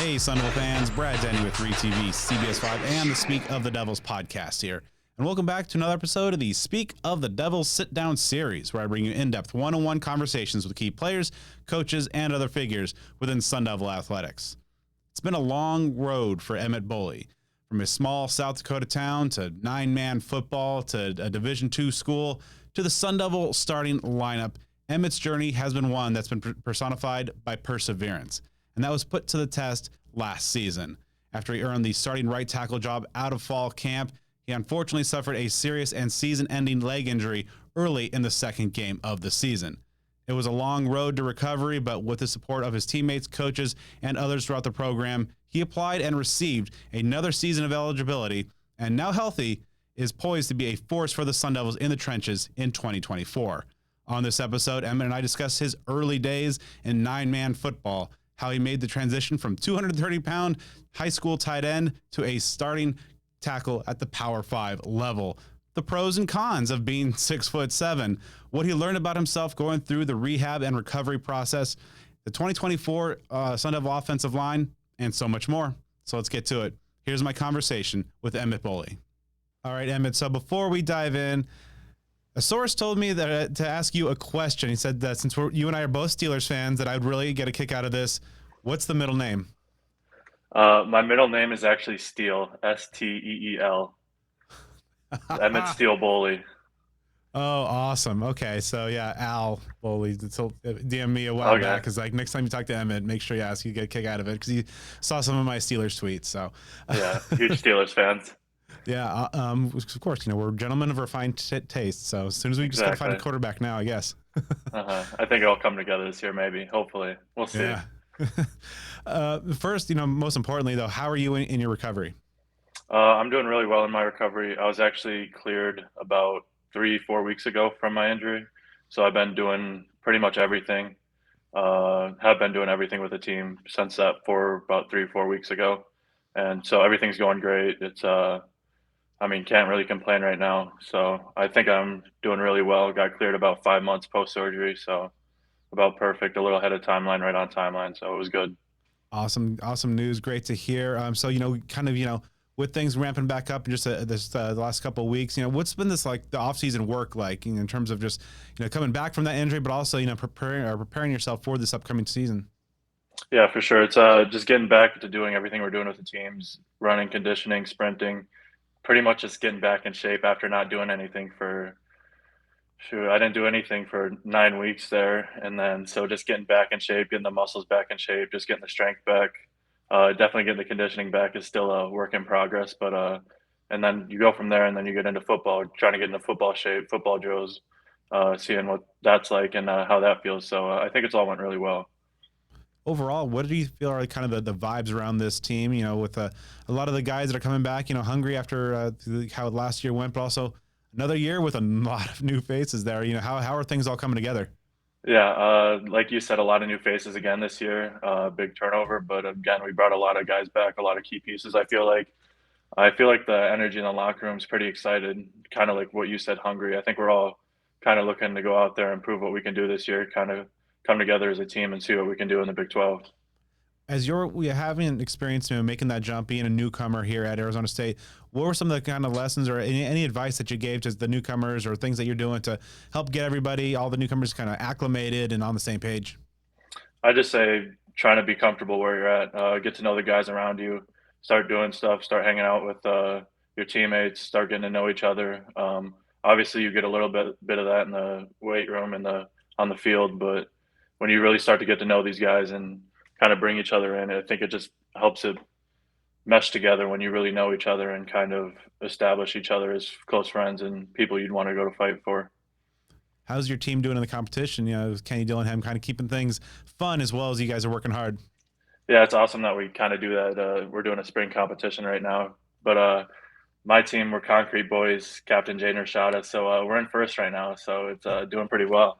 Hey, Sun Devil fans, Brad Denny with 3TV, CBS 5, and the Speak of the Devils podcast here. And welcome back to another episode of the Speak of the Devils Sit-Down series, where I bring you in-depth one-on-one conversations with key players, coaches, and other figures within Sun Devil athletics. It's been a long road for Emmit Bohle. From his small South Dakota town to nine-man football to a Division II school to the Sun Devil starting lineup, Emmit's journey has been one that's been personified by perseverance. And that was put to the test last season. After he earned the starting right tackle job out of fall camp, he unfortunately suffered a serious and season-ending leg injury early in the second game of the season. It was a long road to recovery, but with the support of his teammates, coaches, and others throughout the program, he applied and received another season of eligibility, and now healthy, is poised to be a force for the Sun Devils in the trenches in 2024. On this episode, Emmit and I discuss his early days in nine-man football, how he made the transition from 230-pound high school tight end to a starting tackle at the Power 5 level, the pros and cons of being 6'7", what he learned about himself going through the rehab and recovery process, the 2024 Sun Devil offensive line, and so much more. So let's get to it. Here's my conversation with Emmit Bohle. All right, Emmit, so before we dive in, a source told me that to ask you a question. He said that since you and I are both Steelers fans, that I'd really get a kick out of this. What's the middle name? My middle name is actually Steel, S-T-E-E-L. Emmit Steel Bohle. Oh, awesome. Okay, so yeah, Al Bohle DM me a while back because like next time you talk to Emmit, make sure you ask, you get a kick out of it because he saw some of my Steelers tweets. So yeah, huge Steelers fans. Yeah, of course, we're gentlemen of refined taste. So as soon as we just got to find a quarterback now, I guess. I think it'll come together this year, maybe. Hopefully, we'll see. Yeah. First, most importantly, though, how are you in your recovery? I'm doing really well in my recovery. I was actually cleared about 3-4 weeks ago from my injury, so I've been doing pretty much everything. Have been doing everything with the team since that for about 3-4 weeks ago, and so everything's going great. It's can't really complain right now. So I think I'm doing really well. Got cleared about 5 months post-surgery, so about perfect, a little ahead of timeline, right on timeline. So it was good. Awesome news. Great to hear. So, with things ramping back up in just the last couple of weeks, what's been this like the offseason work like in terms of just, coming back from that injury, but also, preparing yourself for this upcoming season? Yeah, for sure. It's just getting back to doing everything we're doing with the teams, running, conditioning, sprinting, pretty much just getting back in shape after not doing anything I didn't do anything for 9 weeks there. And then, so just getting back in shape, getting the muscles back in shape, just getting the strength back, definitely getting the conditioning back is still a work in progress, but, and then you go from there and then you get into football, trying to get into football shape, football drills, seeing what that's like and how that feels. So I think it's all went really well. Overall, what do you feel are kind of the vibes around this team, with a lot of the guys that are coming back, hungry after how last year went, but also another year with a lot of new faces there. How are things all coming together? Yeah, like you said, a lot of new faces again this year, big turnover, but again, we brought a lot of guys back, a lot of key pieces. I feel like the energy in the locker room is pretty excited, kind of like what you said, hungry. I think we're all kind of looking to go out there and prove what we can do this year, kind of come together as a team and see what we can do in the Big 12. As we having experience making that jump, being a newcomer here at Arizona State, what were some of the kind of lessons or any advice that you gave to the newcomers or things that you're doing to help get everybody, all the newcomers, kind of acclimated and on the same page? I just say trying to be comfortable where you're at, get to know the guys around you, start doing stuff, start hanging out with your teammates, start getting to know each other. Obviously, you get a little bit of that in the weight room and on the field, but when you really start to get to know these guys and kind of bring each other in, I think it just helps it mesh together when you really know each other and kind of establish each other as close friends and people you'd want to go to fight for. How's your team doing in the competition? Kenny Dillingham kind of keeping things fun as well as you guys are working hard. Yeah, it's awesome that we kind of do that. We're doing a spring competition right now, but my team, we're Concrete Boys, Captain Janer Shada, so we're in first right now, so it's doing pretty well.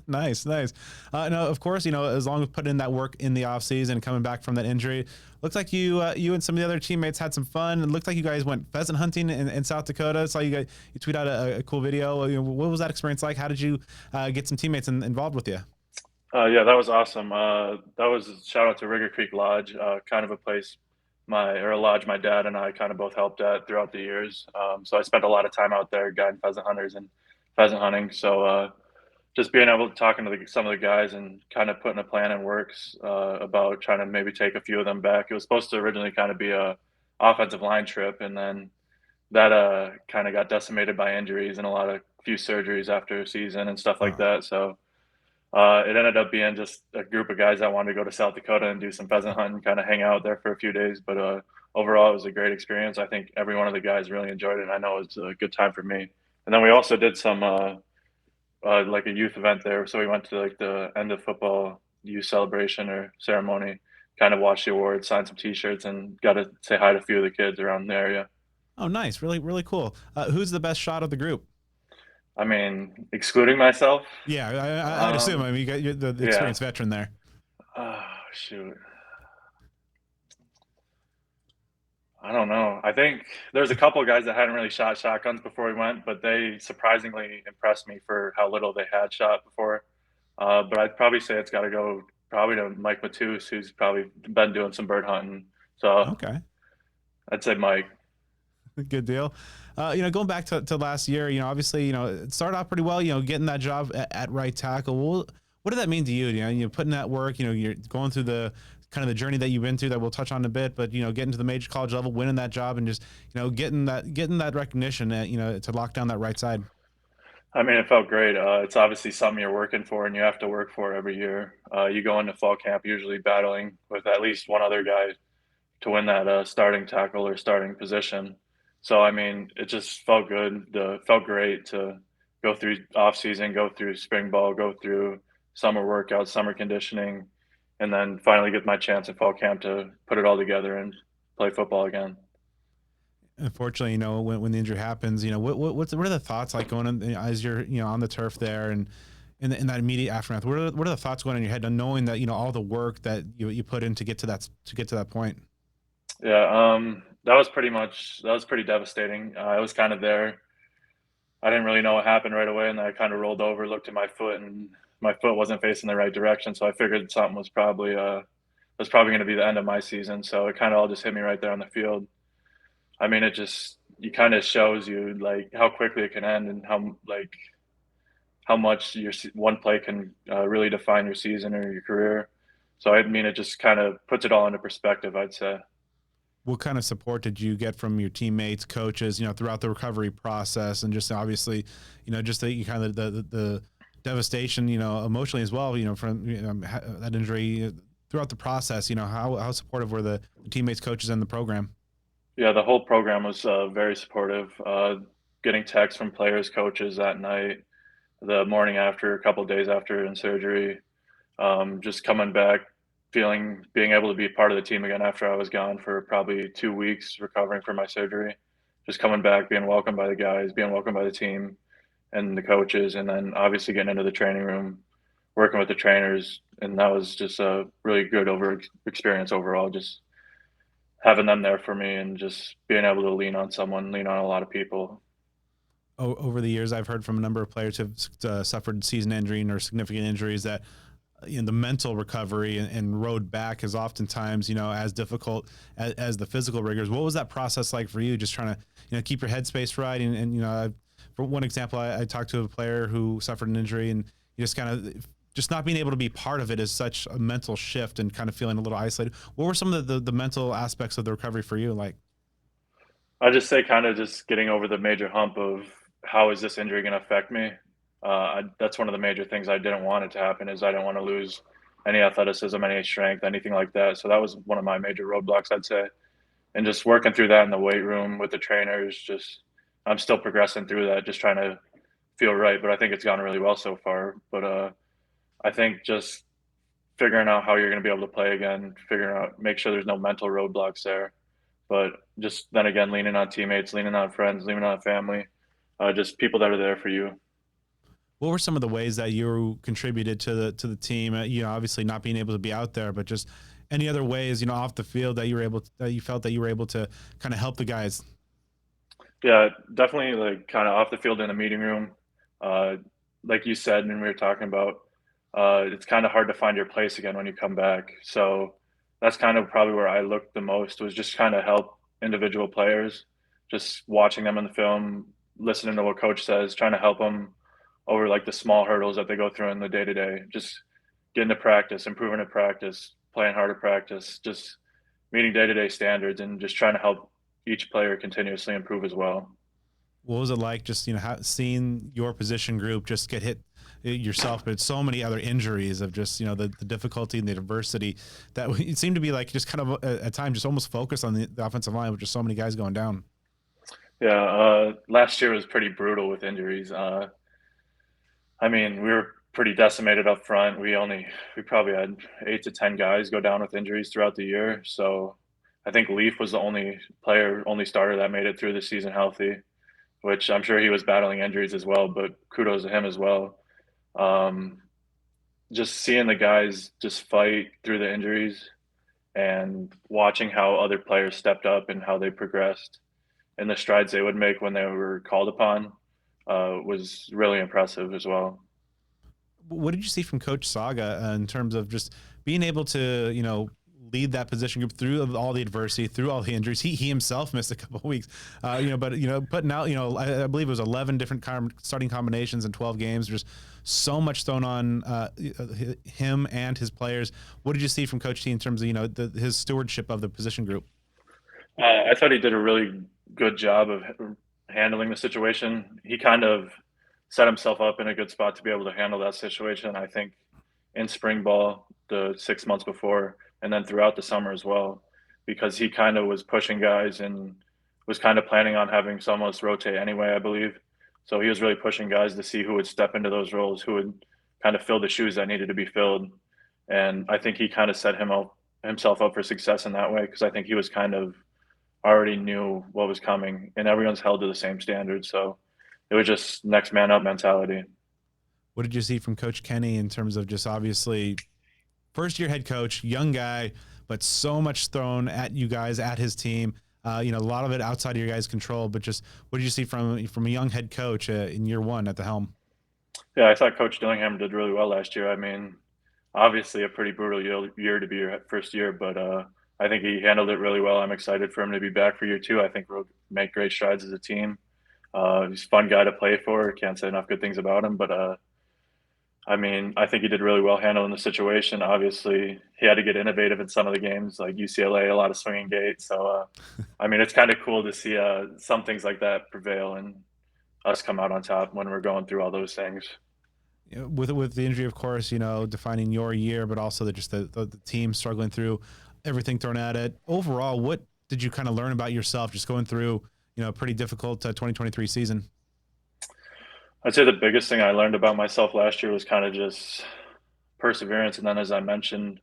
Nice. No, of course, as long as putting in that work in the offseason and coming back from that injury, looks like you and some of the other teammates had some fun. It looked like you guys went pheasant hunting in South Dakota. Saw you tweet out a cool video. What was that experience like? How did you get some teammates involved with you? Yeah, that was awesome. That was a shout out to Rigger Creek Lodge, kind of a place a lodge my dad and I kind of both helped at throughout the years. So I spent a lot of time out there guiding pheasant hunters and pheasant hunting. So just being able to talking to some of the guys and kind of putting a plan in works about trying to maybe take a few of them back. It was supposed to originally kind of be a offensive line trip, and then that kind of got decimated by injuries and a lot of few surgeries after season and stuff like Uh, that. So it ended up being just a group of guys that wanted to go to South Dakota and do some pheasant hunting, kind of hang out there for a few days. But overall, it was a great experience. I think every one of the guys really enjoyed it, and I know it was a good time for me. And then we also did some like a youth event there. So we went to like the end of football youth celebration or ceremony, kind of watched the awards, signed some T-shirts, and got to say hi to a few of the kids around the area. oh, nice. Really, really cool. Who's the best shot of the group? I mean, excluding myself, Yeah, I'd assume. um, I mean, you got you're the yeah. experienced veteran there. Oh, shoot. I don't know. I think there's a couple of guys that hadn't really shot shotguns before we went, but they surprisingly impressed me for how little they had shot before. But I'd probably say it's got to go probably to Mike Matus, who's probably been doing some bird hunting. So Okay. I'd say Mike. Good deal. Going back to last year, obviously, it started off pretty well, getting that job at right tackle. Well, what did that mean to you? You're putting that work, you're going through the kind of the journey that you've been through that we'll touch on in a bit, but, getting to the major college level, winning that job and just, getting that recognition that, to lock down that right side. I mean, it felt great. It's obviously something you're working for and you have to work for every year. You go into fall camp usually battling with at least one other guy to win that starting tackle or starting position. So I mean, it just felt good. Felt great to go through off season, go through spring ball, go through summer workouts, summer conditioning, and then finally get my chance at fall camp to put it all together and play football again. Unfortunately, when the injury happens, what are the thoughts like going on as you're, on the turf there and in that immediate aftermath? What are the thoughts going on in your head, knowing that all the work that you put in to get to that point? Yeah, that was pretty devastating. I was kind of there. I didn't really know what happened right away, and then I kind of rolled over, looked at my foot, and my foot wasn't facing the right direction. So I figured something was probably going to be the end of my season. So it kind of all just hit me right there on the field. I mean, it kind of shows you like how quickly it can end and how much one play can really define your season or your career. So I mean, it just kind of puts it all into perspective, I'd say. What kind of support did you get from your teammates, coaches, throughout the recovery process, and just obviously, just the you kind of the devastation, emotionally as well, from that injury throughout the process, how supportive were the teammates, coaches, and the program? Yeah, the whole program was very supportive. Getting texts from players, coaches that night, the morning after, a couple of days after in surgery, just coming back, being able to be part of the team again after I was gone for probably 2 weeks recovering from my surgery. Just coming back, being welcomed by the guys, being welcomed by the team and the coaches, and then obviously getting into the training room, working with the trainers, and that was just a really good experience overall. Just having them there for me and just being able to lean on a lot of people. Over the years, I've heard from a number of players who have suffered season injury or significant injuries that the mental recovery and road back is oftentimes as difficult as the physical rigors. What was that process like for you? Just trying to keep your headspace right and for one example, I talked to a player who suffered an injury and just kind of just not being able to be part of it is such a mental shift and kind of feeling a little isolated. What were some of the mental aspects of the recovery for you like? I just say kind of just getting over the major hump of how is this injury going to affect me. That's one of the major things I didn't want it to happen is I didn't want to lose any athleticism, any strength, anything like that. So that was one of my major roadblocks, I'd say. And just working through that in the weight room with the trainers, just I'm still progressing through that, just trying to feel right. But I think it's gone really well so far. But I think just figuring out how you're going to be able to play again, figuring out, make sure there's no mental roadblocks there. But just then again, leaning on teammates, leaning on friends, leaning on family, just people that are there for you. What were some of the ways that you contributed to the team? Obviously not being able to be out there, but just any other ways, off the field that you felt that you were able to kind of help the guys. Yeah, definitely like kind of off the field in the meeting room. Uh, like you said, and we were talking about, it's kind of hard to find your place again when you come back. So that's kind of probably where I looked the most, was just kind of help individual players, just watching them in the film, listening to what coach says, trying to help them over like the small hurdles that they go through in the day to day, just getting to practice, improving at practice, playing harder practice, just meeting day to day standards, and just trying to help each player continuously improve as well. What was it like just, seeing your position group just get hit yourself, but so many other injuries of just, the difficulty and the adversity that it seemed to be like just kind of at times just almost focused on the offensive line with just so many guys going down. Yeah, last year was pretty brutal with injuries. I mean, we were pretty decimated up front. We probably had 8 to 10 guys go down with injuries throughout the year. So I think Leaf was the only starter that made it through the season healthy, which I'm sure he was battling injuries as well, but kudos to him as well. Um, just seeing the guys just fight through the injuries and watching how other players stepped up and how they progressed and the strides they would make when they were called upon was really impressive as well. What did you see from Coach Saga in terms of just being able to, lead that position group through all the adversity, through all the injuries? He himself missed a couple of weeks, but putting out, I believe it was 11 different starting combinations in 12 games. There's so much thrown on him and his players. What did you see from Coach T in terms of his stewardship of the position group? I thought he did a really good job of handling the situation. He kind of set himself up in a good spot to be able to handle that situation. I think in spring ball, the 6 months before, and then throughout the summer as well, because he kind of was pushing guys and was kind of planning on having some of us rotate anyway, I believe. So he was really pushing guys to see who would step into those roles, who would kind of fill the shoes that needed to be filled. And I think he kind of set himself up for success in that way, because I think he was kind of already knew what was coming, and everyone's held to the same standards. So it was just next man up mentality. What did you see from Coach Kenny in terms of just obviously first year head coach, young guy, but so much thrown at you guys, at his team? A lot of it outside of your guys' control, but just what did you see from a young head coach in year one at the helm? Yeah, I thought Coach Dillingham did really well last year. I mean, obviously a pretty brutal year to be your first year, but I think he handled it really well. I'm excited for him to be back for year two. I think we'll make great strides as a team. He's a fun guy to play for. Can't say enough good things about him, but I mean, I think he did really well handling the situation. Obviously, he had to get innovative in some of the games, like UCLA, a lot of swinging gates. So, I mean, it's kind of cool to see some things like that prevail and us come out on top when we're going through all those things. With the injury, of course, defining your year, but also the team struggling through everything thrown at it. Overall, what did you kind of learn about yourself just going through, a pretty difficult 2023 season? I'd say the biggest thing I learned about myself last year was kind of just perseverance. And then, as I mentioned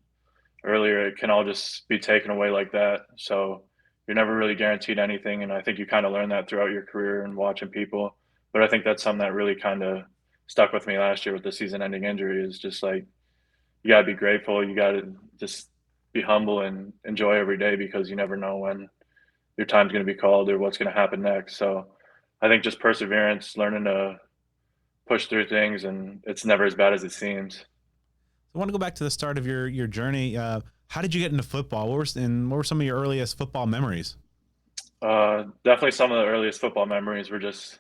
earlier, it can all just be taken away like that. So you're never really guaranteed anything. And I think you kind of learn that throughout your career and watching people. But I think that's something that really kind of stuck with me last year with the season ending injury, is just like, you got to be grateful. You got to just be humble and enjoy every day, because you never know when your time's going to be called or what's going to happen next. So I think just perseverance, learning to push through things, and it's never as bad as it seems. I want to go back to the start of your journey. How did you get into football? What were some of your earliest football memories? Definitely some of the earliest football memories were just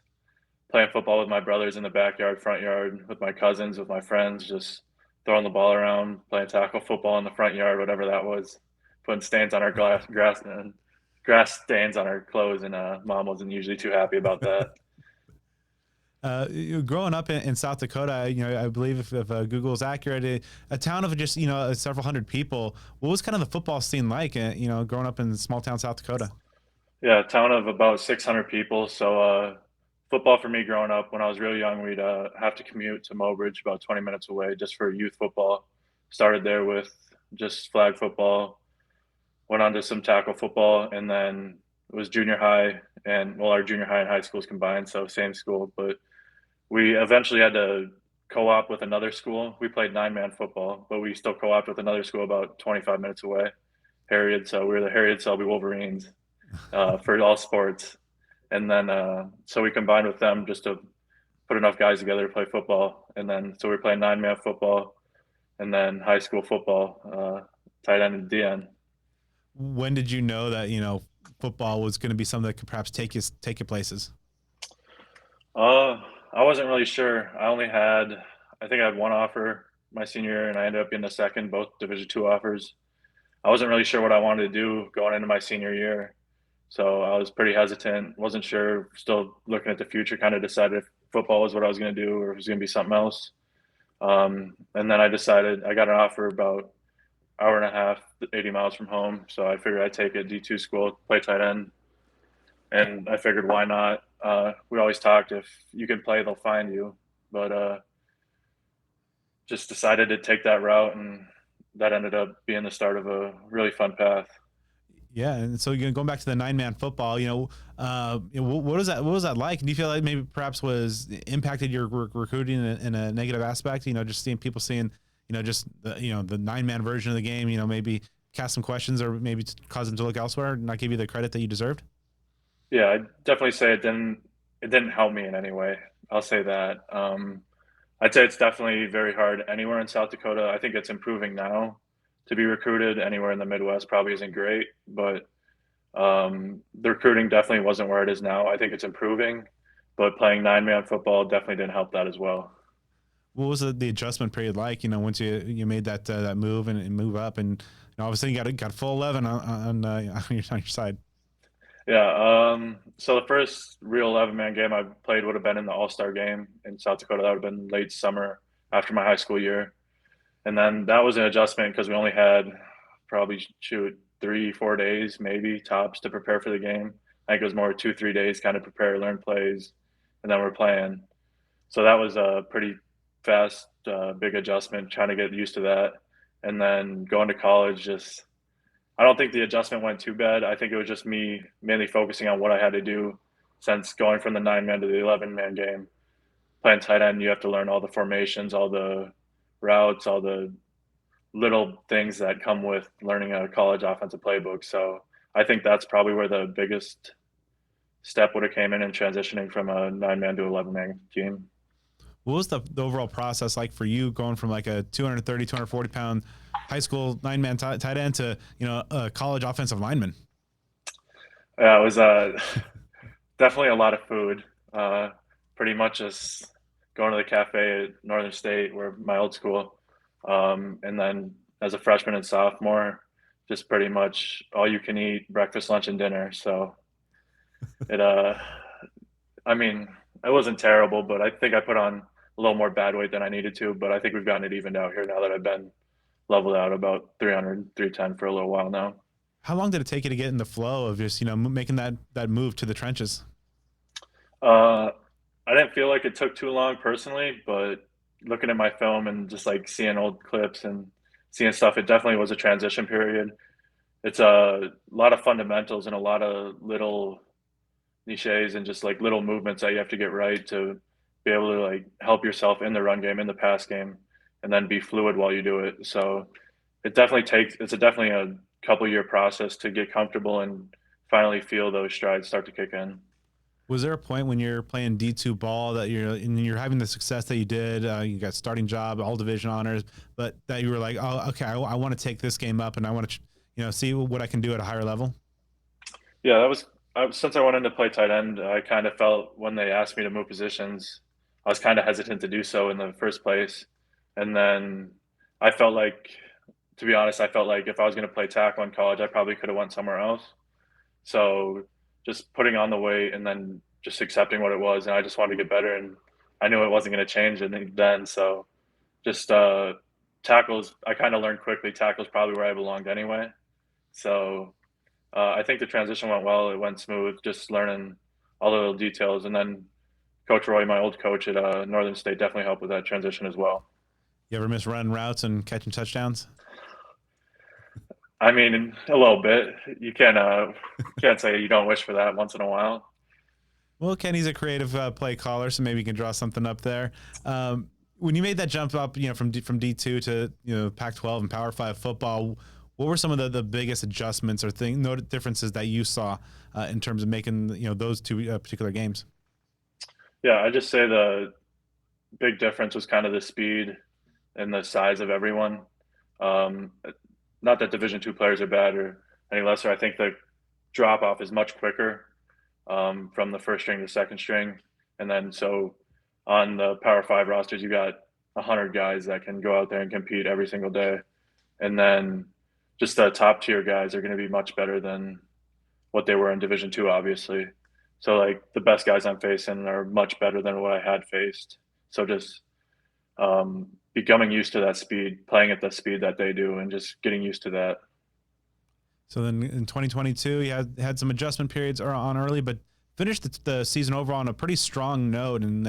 playing football with my brothers in the backyard, front yard, with my cousins, with my friends, just throwing the ball around, playing tackle football in the front yard, whatever that was, putting stains on our grass stains on our clothes, and mom wasn't usually too happy about that. Growing up in South Dakota, I believe if Google is accurate, a town of just several hundred people. What was kind of the football scene like? Growing up in small town South Dakota. Yeah, a town of about 600 people. So football for me growing up, when I was really young, we'd have to commute to Mobridge, about 20 minutes away, just for youth football. Started there with just flag football, went on to some tackle football, and then it was junior high, and well, our junior high and high schools combined, so same school, but we eventually had to co-op with another school. We played 9-man football, but we still co-opted with another school about 25 minutes away, Harriet. So we were the Harriet Selby Wolverines for all sports. And then so we combined with them just to put enough guys together to play football. And then so we were playing 9-man football. and then high school football, tight end and DN. When did you know that football was going to be something that could perhaps take you places? I wasn't really sure. I think I had one offer my senior year, and I ended up getting the second, both Division II offers. I wasn't really sure what I wanted to do going into my senior year, so I was pretty hesitant. Wasn't sure. Still looking at the future. Kind of decided if football was what I was going to do, or if it was going to be something else. And then I decided I got an offer about hour and a half, 80 miles from home. So I figured I'd take a D2 school, play tight end, and I figured why not. We always talked if you can play, they'll find you, but just decided to take that route, and that ended up being the start of a really fun path. Yeah, and so going back to the 9-man football, what was that? What was that like? Do you feel like maybe perhaps was impacted your recruiting in a negative aspect? Just seeing, just the 9-man version of the game. Maybe cast some questions or maybe cause them to look elsewhere, and not give you the credit that you deserved. Yeah, I'd definitely say it didn't help me in any way. I'll say that. I'd say it's definitely very hard anywhere in South Dakota. I think it's improving now. To be recruited anywhere in the Midwest probably isn't great, but the recruiting definitely wasn't where it is now. I think it's improving, but playing 9-man football definitely didn't help that as well. What was the adjustment period like? Once you made that move and move up, and all of a sudden you got full 11 on your side. Yeah. So the first real 11-man game I played would have been in the All-Star game in South Dakota. That would have been late summer after my high school year. And then that was an adjustment because we only had probably 3-4 days, maybe tops, to prepare for the game. I think it was more 2-3 days, kind of prepare, learn plays, and then we're playing. So that was a pretty fast, big adjustment, trying to get used to that. And then going to college, I don't think the adjustment went too bad. I think it was just me mainly focusing on what I had to do, since going from the 9-man to the 11-man game. Playing tight end, you have to learn all the formations, all the routes, all the little things that come with learning a college offensive playbook. So I think that's probably where the biggest step would have came in transitioning from a 9-man to 11-man team. What was the overall process like for you, going from like a 230, 240 pound high school 9-man tight end to, a college offensive lineman? Yeah, it was definitely a lot of food. Pretty much just going to the cafe at Northern State, where my old school, and then as a freshman and sophomore, just pretty much all you can eat, breakfast, lunch, and dinner. So it, I mean, it wasn't terrible, but I think I put on a little more bad weight than I needed to. But I think we've gotten it evened out here now that I've been leveled out about 300, 310 for a little while now. How long did it take you to get in the flow of just, making that move to the trenches? I didn't feel like it took too long personally, but looking at my film and just like seeing old clips and seeing stuff, it definitely was a transition period. It's a lot of fundamentals and a lot of little niches and just like little movements that you have to get right to be able to like help yourself in the run game, in the pass game, and then be fluid while you do it. So it's definitely a couple year process to get comfortable and finally feel those strides start to kick in. Was there a point when you're playing D2 ball that you're having the success that you did, you got starting job, all division honors, but that you were like, oh, okay, I want to take this game up and I want to, see what I can do at a higher level? Yeah, since I went in to play tight end, I kind of felt when they asked me to move positions, I was kind of hesitant to do so in the first place. And then I felt like, to be honest, I felt like if I was going to play tackle in college, I probably could have went somewhere else. So just putting on the weight and then just accepting what it was. And I just wanted to get better. And I knew it wasn't going to change then. So just tackles, I kind of learned quickly tackles probably where I belonged anyway. So I think the transition went well. It went smooth, just learning all the little details. And then Coach Roy, my old coach at Northern State, definitely helped with that transition as well. You ever miss running routes and catching touchdowns? I mean, a little bit. You can't say you don't wish for that once in a while. Well, Kenny's a creative play caller, so maybe you can draw something up there. When you made that jump up, from D2 to Pac-12 and Power 5 football, what were some of the biggest adjustments or differences that you saw in terms of making those two particular games? Yeah, I just say the big difference was kind of the speed and the size of everyone. Um, Not that Division two players are bad or any lesser. I think the drop off is much quicker from the first string to second string, and then so on the Power Five rosters, you got 100 guys that can go out there and compete every single day, and then just the top tier guys are going to be much better than what they were in Division two, obviously. So like the best guys I'm facing are much better than what I had faced. So just becoming used to that speed, playing at the speed that they do, and just getting used to that. So then in 2022, you had some adjustment periods on early, but finished the season overall on a pretty strong note. And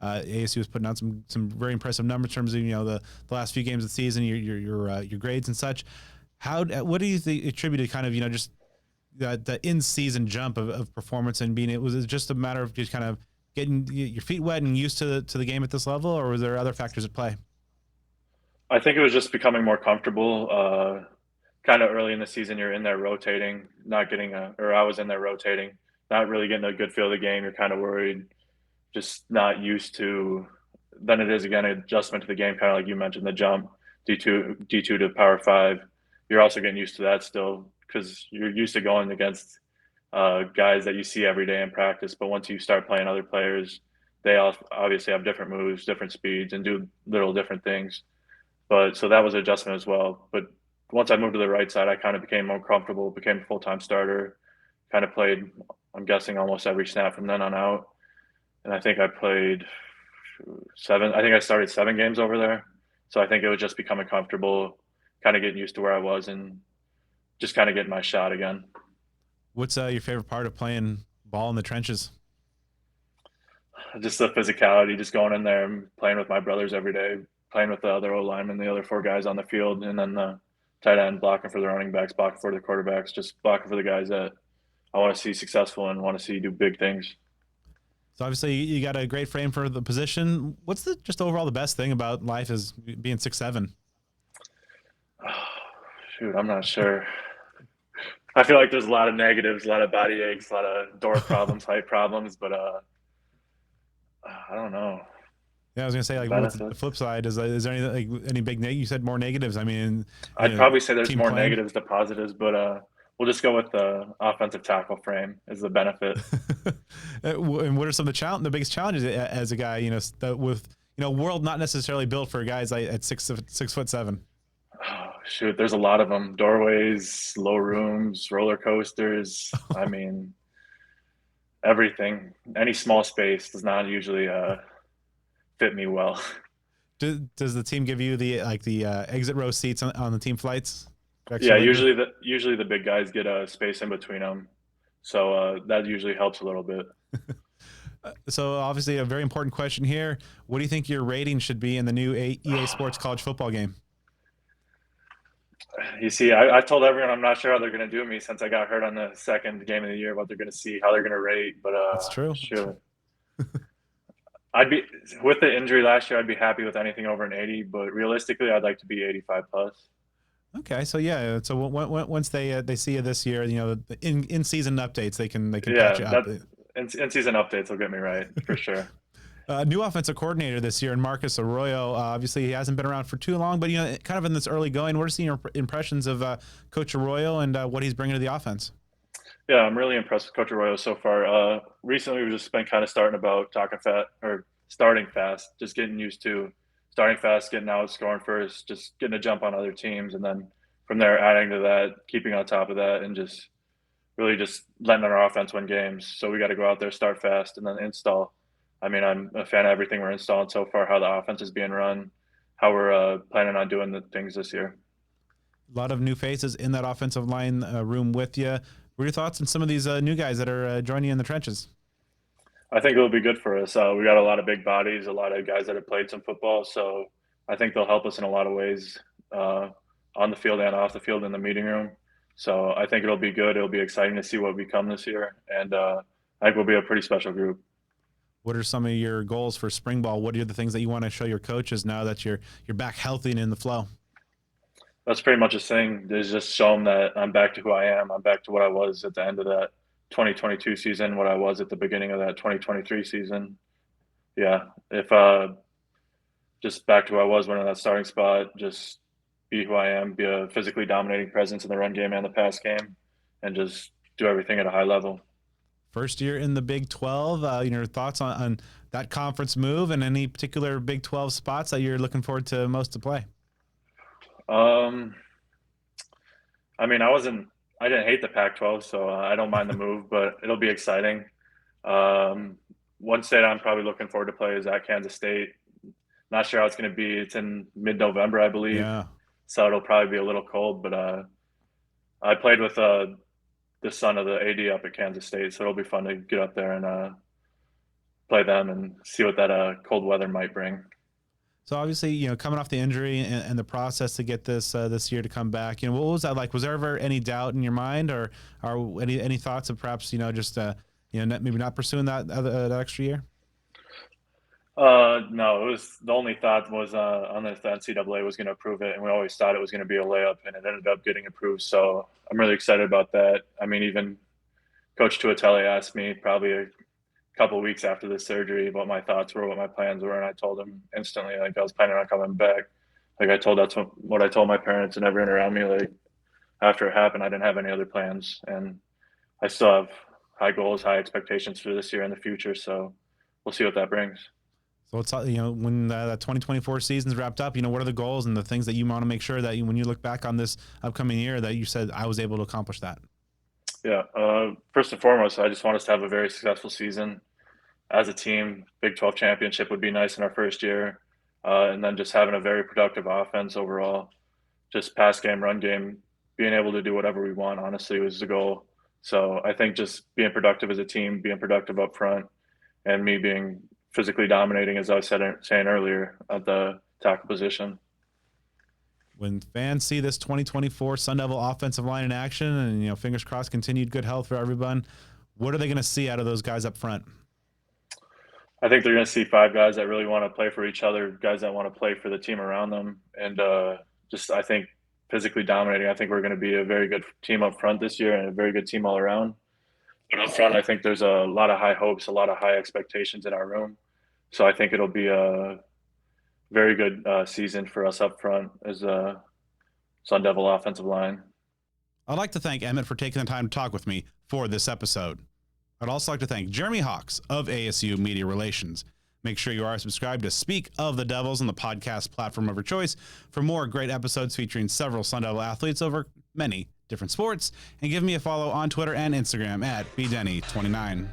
ASU was putting out some very impressive numbers in terms of the last few games of the season, your grades and such. What do you think attributed kind of just the in season jump of performance and was it just a matter of just kind of getting your feet wet and used to the game at this level, or was there other factors at play? I think it was just becoming more comfortable. Kind of early in the season, you're in there rotating, not getting or I was in there rotating, not really getting a good feel of the game. You're kind of worried, just not used to. Then it is again an adjustment to the game, kind of like you mentioned, the jump D2 to Power Five. You're also getting used to that still because you're used to going against guys that you see every day in practice. But once you start playing other players, they all obviously have different moves, different speeds, and do little different things. But so that was an adjustment as well. But once I moved to the right side, I kind of became more comfortable, became a full-time starter, kind of played, I'm guessing, almost every snap from then on out. And I think I played I started 7 games over there. So I think it was just becoming comfortable, kind of getting used to where I was and just kind of getting my shot again. What's your favorite part of playing ball in the trenches? Just the physicality, just going in there and playing with my brothers every day, playing with the other O linemen, the other 4 guys on the field, and then the tight end blocking for the running backs, blocking for the quarterbacks, just blocking for the guys that I want to see successful and want to see do big things. So obviously you got a great frame for the position. What's just overall the best thing about life is being 6'7"? Oh, shoot, I'm not sure. I feel like there's a lot of negatives, a lot of body aches, a lot of door problems, height problems, but I don't know. Yeah, I was gonna say, like, what's the flip side? Is there any big you said more negatives? I mean, I'd probably say there's more negatives than positives, but we'll just go with the offensive tackle frame as the benefit. And what are some of the biggest challenges as a guy, with world not necessarily built for guys like at 6'7"? Oh, shoot, there's a lot of them. Doorways, low rooms, roller coasters. I mean, everything. Any small space does not usually fit me well. Does the team give you the exit row seats on the team flights? Yeah, usually the big guys get a space in between them, so that usually helps a little bit. So obviously a very important question here. What do you think your rating should be in the new EA Sports college football game? You see, I told everyone I'm not sure how they're going to do me since I got hurt on the second game of the year, what they're going to see, how they're going to rate. But that's true. Sure. I'd be with the injury last year. I'd be happy with anything over an 80, but realistically, I'd like to be 85 plus. Okay, so yeah, so once they see you this year, the in season updates, they can Yeah, patch you up. In season updates will get me right for sure. New offensive coordinator this year, Marcus Arroyo. Obviously, he hasn't been around for too long, but kind of in this early going, what are your impressions of Coach Arroyo and what he's bringing to the offense? Yeah, I'm really impressed with Coach Arroyo so far. Recently, we've just been kind of starting fast, just getting used to starting fast, getting out, scoring first, just getting a jump on other teams, and then from there adding to that, keeping on top of that, and just really just letting our offense win games. So we got to go out there, start fast, and then install. I mean, I'm a fan of everything we're installing so far, how the offense is being run, how we're planning on doing the things this year. A lot of new faces in that offensive line room with you. What are your thoughts on some of these new guys that are joining you in the trenches? I think it'll be good for us. We got a lot of big bodies, a lot of guys that have played some football. So I think they'll help us in a lot of ways on the field and off the field in the meeting room. So I think it'll be good. It'll be exciting to see what we become this year. And I think we'll be a pretty special group. What are some of your goals for spring ball? What are the things that you want to show your coaches now that you're back healthy and in the flow? That's pretty much a thing. Is just show them that I'm back to who I am. I'm back to what I was at the end of that 2022 season, what I was at the beginning of that 2023 season. Yeah, if just back to who I was winning that starting spot, just be who I am, be a physically dominating presence in the run game and the pass game, and just do everything at a high level. First year in the Big 12. Your thoughts on that conference move and any particular Big 12 spots that you're looking forward to most to play? I mean, I didn't hate the Pac-12, so I don't mind the move, but it'll be exciting. One state I'm probably looking forward to play is at Kansas State. Not sure how it's going to be. It's in mid-November, I believe. Yeah. So it'll probably be a little cold, but I played with the son of the AD up at Kansas State, so it'll be fun to get up there and play them and see what that cold weather might bring. So obviously, coming off the injury and the process to get this year to come back, what was that like? Was there ever any doubt in your mind, or any thoughts of perhaps just maybe not pursuing that extra year? No, it was the only thought was on if the NCAA was going to approve it, and we always thought it was going to be a layup, and it ended up getting approved. So I'm really excited about that. I mean, even Coach Tuatele asked me probably a couple of weeks after the surgery what my thoughts were, what my plans were, and I told him instantly, like, I was planning on coming back. Like, that's what I told my parents and everyone around me. Like, after it happened, I didn't have any other plans, and I still have high goals, high expectations for this year and the future. So we'll see what that brings. So it's when the 2024 season's wrapped up, what are the goals and the things that you want to make sure that when you look back on this upcoming year that you said I was able to accomplish that? Yeah. First and foremost, I just want us to have a very successful season as a team. Big 12 championship would be nice in our first year. And then just having a very productive offense overall, just pass game, run game, being able to do whatever we want, honestly, was the goal. So I think just being productive as a team, being productive up front, and me being physically dominating, as I was saying earlier, at the tackle position. When fans see this 2024 Sun Devil offensive line in action, and fingers crossed, continued good health for everyone, what are they going to see out of those guys up front? I think they're going to see 5 guys that really want to play for each other, guys that want to play for the team around them, and I think physically dominating. I think we're going to be a very good team up front this year and a very good team all around. But up front, I think there's a lot of high hopes, a lot of high expectations in our room. So I think it'll be a very good season for us up front as a Sun Devil offensive line. I'd like to thank Emmit for taking the time to talk with me for this episode. I'd also like to thank Jeremy Hawks of ASU Media Relations. Make sure you are subscribed to Speak of the Devils on the podcast platform of your choice for more great episodes featuring several Sun Devil athletes over many different sports. And give me a follow on Twitter and Instagram at bdenny29.